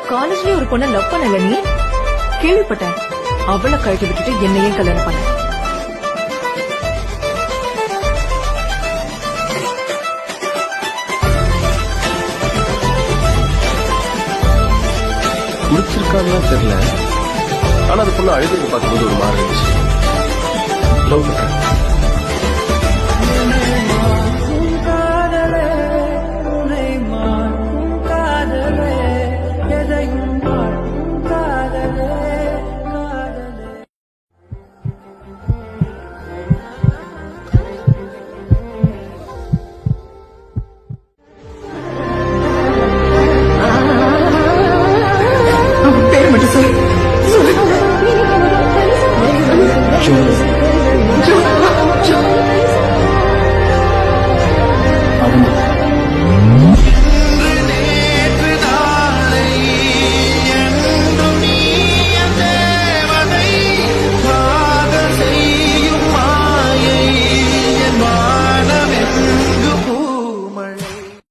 காலேஜ்ல ஒரு பொண்ண லவ் பண்ணல நீ? கேள்விப்பட்டேன். அவளை கழட்டி விட்டுட்டு என்னையே கல்யாணம் பண்ண. முடிச்சிருக்கான்னு தெரியல. ஆனா அது பொண்ணு அழுதுக்கு பார்க்கும்போது ஒரு மாதிரி இருந்துச்சு. லவ் பண்றேன்.